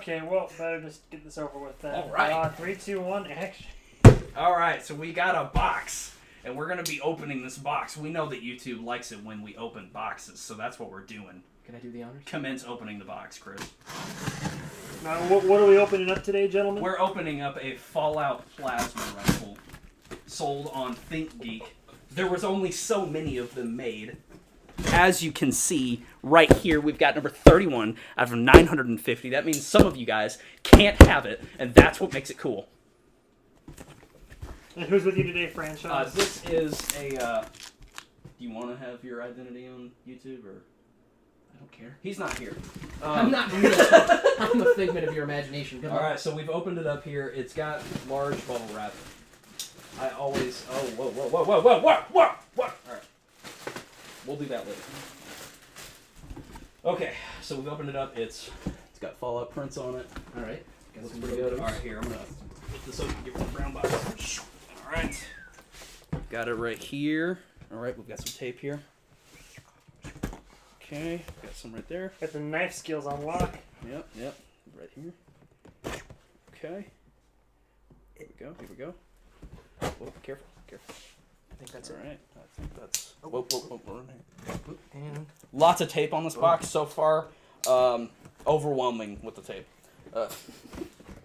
Okay, well, better just get this over with then. All right. 3, 2, 1, action. All right, so we got a box, and we're going to be opening this box. We know that YouTube likes it when we open boxes, so that's what we're doing. Can I do the honors? Commence opening the box, Chris. Now, what are we opening up today, gentlemen? We're opening up a Fallout plasma rifle sold on ThinkGeek. There was only so many of them made. As you can see, right here, we've got number 31 out of 950. That means some of you guys can't have it, and that's what makes it cool. And who's with you today, Franchise? This is a... do you want to have your identity on YouTube, or... I don't care. He's not here. I'm not real. I'm a figment of your imagination. All right, so we've opened it up here. It's got large bubble wrap. I always... Oh, whoa. All right. We'll do that later. Okay, so we've opened it up. It's got Fallout prints on it. All right. Looks pretty good. All right, here, I'm going to put this open, give it the brown box. All right. Got it right here. All right, we've got some tape here. Okay, got some right there. Got the knife skills on lock. Yep. Right here. Okay. Here we go. Whoa, careful. I think that's All it. right. I think that's... Whoa, we're in here. And Lots of tape on this box so far. Overwhelming with the tape.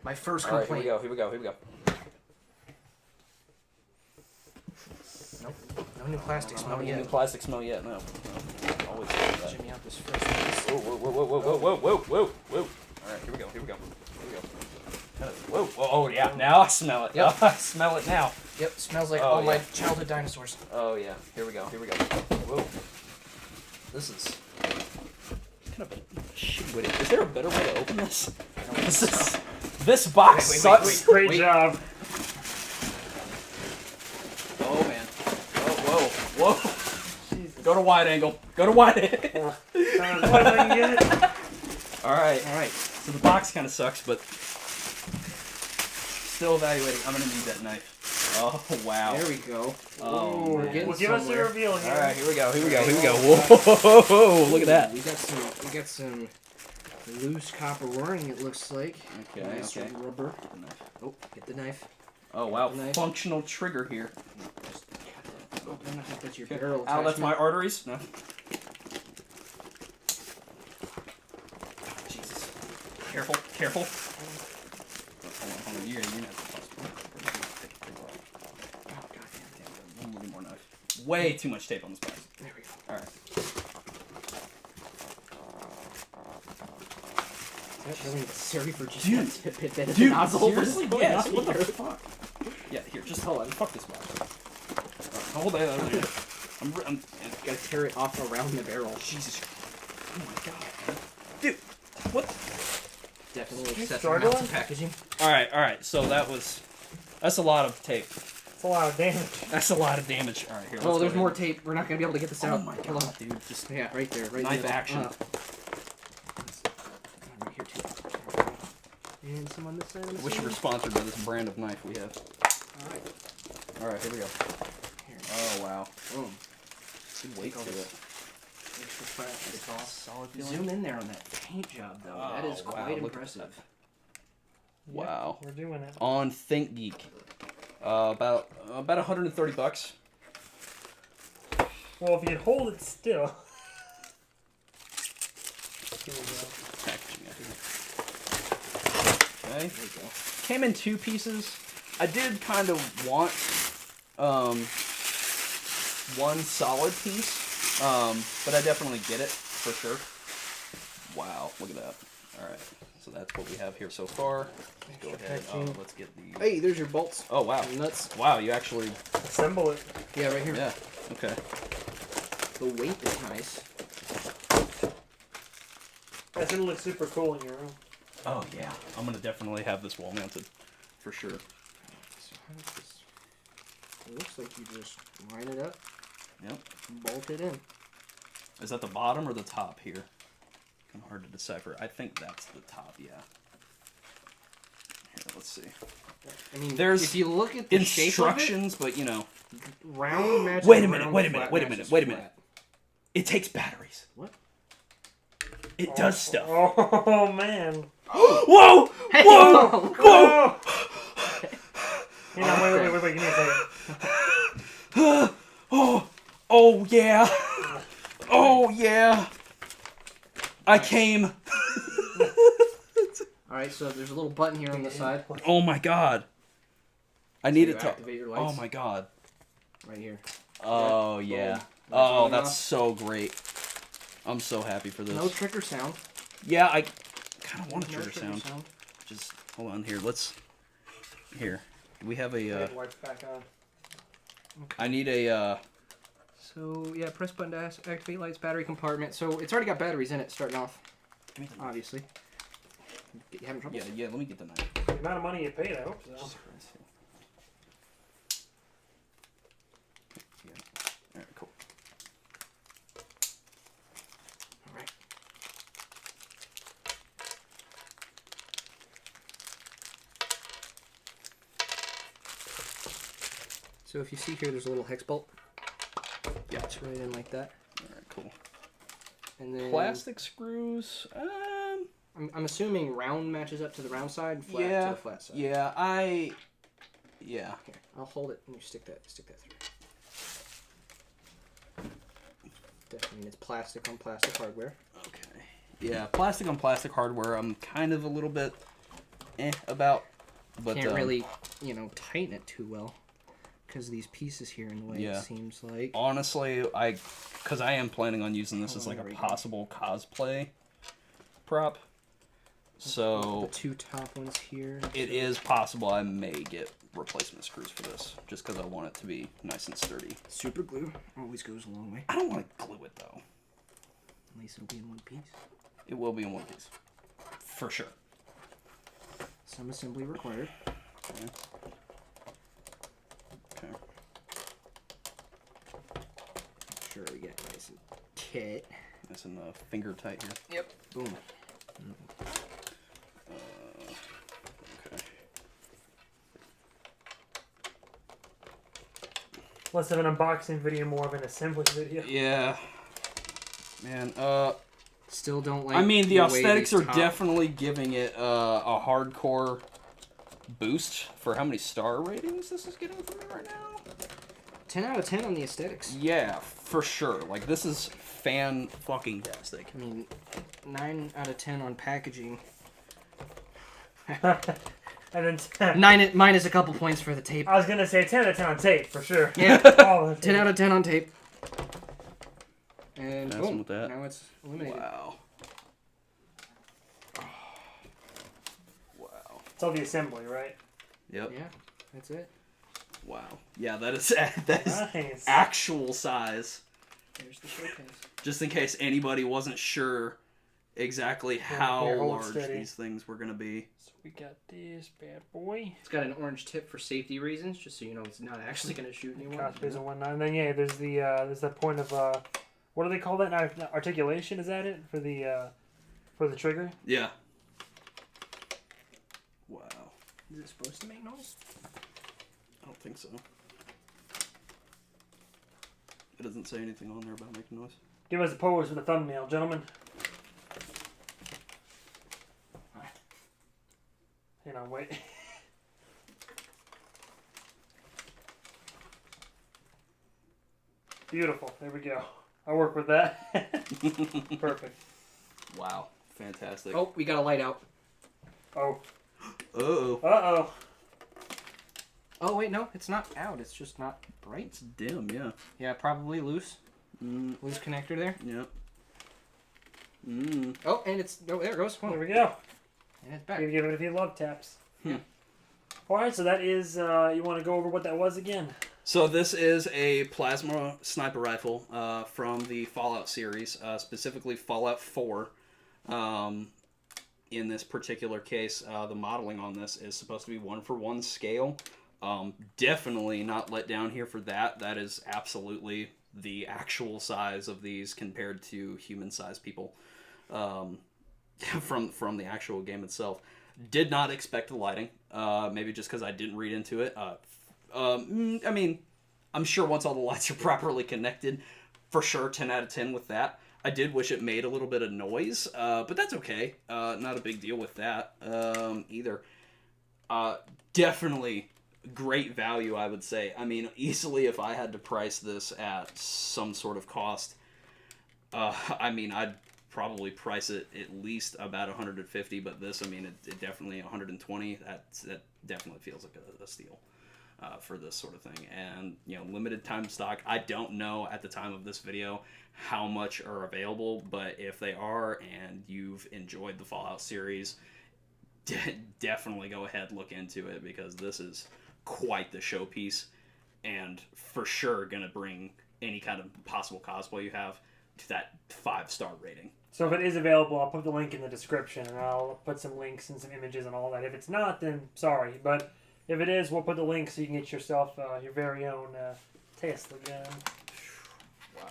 my first All right, complaint. here we go. Nope. No new plastic smell No yet. new plastic smell yet, no. Always do that. Jimmy out this first piece. Whoa. All right, here we go. Whoa. Oh, yeah. Now I smell it. Yep. I smell it now. Yep. Smells like Oh, all my yeah. childhood dinosaurs. Oh, yeah. Here we go. Whoa. This is kind of a shitty way to... Is there a better way to open this? This box sucks. Great job. Oh, man. Whoa. Jesus. Go to wide angle. What if I can get it? All right. So the box kind of sucks, but still evaluating. I'm gonna need that knife. Oh wow. There we go. Oh, Ooh, man. getting well, give us a somewhere. reveal here. All right, here we go. Whoa, look at that. We got some loose copper wiring. It looks like. Okay, Nice okay. rubber. Oh, get the knife. Oh wow, Knife. functional trigger here. Oh, I'm not gonna touch your barrel. Ow, that's my attachment. arteries. No. Jesus. Careful. Hold on. You're gonna have to toss it. Oh goddamn. One more knife. Way too much tape on this box. There we go. All right. Is that really necessary for just Dude. a bit of Dude, nozzle? seriously? What's Yes, going what on the here? fuck? Yeah, here, just hold on. Fuck this box. Right, hold that. I'm Gotta tear it off around the barrel. Jesus. Oh my god, man. Dude, what? Definitely You excessive struggling? amounts of packaging. Alright, so that's a lot of tape. It's a lot of damage. That's a lot of damage. Alright, here, Oh, let's there's go more ahead. tape. We're not gonna be able to get this Oh out. my Hold god, on. dude. Just Yeah, right there. Right knife there. action. Right here, too. And some on this side. I'm wish you were assuming. sponsored by this brand of knife we have. Alright. Alright, here we go. Here. Oh, wow. Boom. Good weight to it. Extra plastic off. Solid feeling. Zoom in there on that paint job, though. Oh, that is wow, quite look at impressive. Wow. Yep, we're doing it. On ThinkGeek. About $130. Well, if you hold it still. Here we go. Packaging out here. Okay. There we go. Came in 2 pieces. I did kind of want one solid piece, but I definitely get it for sure. Wow, look at that. All right, so that's what we have here so far. Let's go ahead. Let's get the. Hey, there's your bolts. Oh wow, Nuts. wow! You actually. Assemble it. Yeah, right here. Yeah. Okay. The weight is nice. That's gonna look super cool in your room. Oh yeah, I'm gonna definitely have this wall mounted, for sure. So how does this... It looks like you just line it up, Yep. bolt it in. Is that the bottom or the top here? Kind of hard to decipher. I think that's the top. Yeah. Here, let's see. I mean, There's if you look at the Instructions, but you know, shape of it, round matches Wait a minute, round, wait a minute, flat wait a matches minute, wait a flat. minute. It takes batteries. What? It does stuff. Oh man. Whoa! Hey, Whoa! whoa. Whoa! Hang on, wait. Give me a second. Oh yeah. Oh yeah. I came. Alright, so there's a little button here on the side. Oh my god. I need it to activate your lights. Oh my god. Right here. Oh yeah. Lights Oh, on that's off. so great. I'm so happy for this. No trigger sound. Yeah, I kind of want a No trigger sound. Just hold on here. Here. We have a Lights back on. I need a So, yeah, press button to activate lights, battery compartment. So, it's already got batteries in it starting off, give me the knife. obviously. You having trouble? Yeah, let me get the knife. The amount of money you paid, I hope so. Alright, cool. Alright. So, if you see here, there's a little hex bolt. Yeah. It's right in like that. Alright, cool. And then Plastic screws. I'm assuming round matches up to the round side, flat to Yeah. the flat side. Yeah, yeah. Here, I'll hold it and you stick that through. Definitely, it's plastic on plastic hardware. Okay. Yeah, plastic on plastic hardware. I'm kind of a little bit about, but Can't really, tighten it too well because these pieces here in the way. Yeah. It seems like. honestly, because I am planning on using this as like a there we go. possible cosplay prop. So The two top ones here. it is possible I may get replacement screws for this, just because I want it to be nice and sturdy. Super glue always goes a long way. I don't want to glue it though. At least it'll be in one piece. It will be in one piece, for sure. Some assembly required. Okay. Okay. Make sure we get nice and tight. Nice and finger tight here. Yep. Boom. Okay. Less of an unboxing video, more of an assembly video. Yeah. Man. Still don't like. I mean, the way aesthetics these are top- definitely giving it a hardcore boost for how many star ratings this is getting from me right now. 10 out of 10 on the aesthetics. Yeah, for sure. Like, this is fan-fucking-tastic. I mean, 9 out of 10 on packaging. And then 10. Minus a couple points for the tape. I was gonna say 10 out of 10 on tape for sure. Yeah. All of 10 it. out of 10 on tape. And Messing boom. with that. Now it's eliminated. Wow. Wow. It's all the assembly, right? Yep. Yeah, that's it. Wow. Yeah, that is Nice. actual size. There's the showcase. Just in case anybody wasn't sure exactly how here, hold large steady. these things were going to be. So we got this bad boy. It's got an orange tip for safety reasons, just so you know it's not actually going to shoot anyone. Cosplay's and whatnot. And then yeah, there's that point of what do they call that? Articulation, is that it? For the trigger? Yeah. Wow. Is it supposed to make noise? I don't think so. It doesn't say anything on there about making noise. Give us a pose for the thumbnail, gentlemen. Hang on, wait. Beautiful. There we go. I'll work with that. Perfect. Wow. Fantastic. Oh, we got a light out. Oh. Uh-oh. Uh-oh. Oh, wait, no, it's not out. It's just not bright. It's dim, yeah. Yeah, probably loose. Mm, Loose connector there. yep. Mm. Oh, and it's... Oh, there it goes. There Whoa. we go. And it's back. Give it a few love taps. Hmm. Alright, so that is, you want to go over what that was again? So this is a plasma sniper rifle from the Fallout series, specifically Fallout 4. In this particular case, the modeling on this is supposed to be 1-for-1 scale. Definitely not let down here for that. That is absolutely the actual size of these compared to human-sized people from the actual game itself. Did not expect the lighting. Maybe just because I didn't read into it. I mean, I'm sure once all the lights are properly connected, for sure 10 out of 10 with that. I did wish it made a little bit of noise, but that's okay. Not a big deal with that either. Definitely great value, I would say. I mean, easily if I had to price this at some sort of cost, I mean, I'd probably price it at least about 150, but this, I mean, it definitely 120. That definitely feels like a steal for this sort of thing. And, you know, limited time stock. I don't know at the time of this video how much are available, but if they are and you've enjoyed the Fallout series, definitely go ahead, look into it, because this is quite the showpiece and for sure gonna bring any kind of possible cosplay you have to that 5-star rating. So if it is available, I'll put the link in the description, and I'll put some links and some images and all that. If it's not, then sorry, but if it is, we'll put the link so you can get yourself your very own Tesla gun. Wow,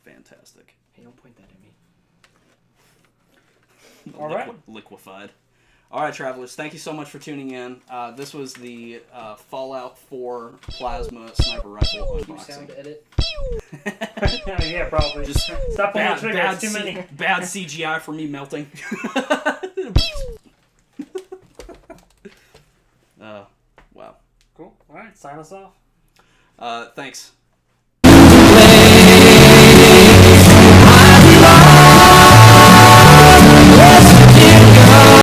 fantastic. Hey, don't point that at me. All right. Liquefied. All right, travelers, thank you so much for tuning in. This was the Fallout 4 Plasma Sniper Rifle You unboxing. sound edit. Yeah, probably. Just Stop pulling the trigger. It's too many. Bad CGI for me melting. Wow. Cool. All right, sign us off. Thanks.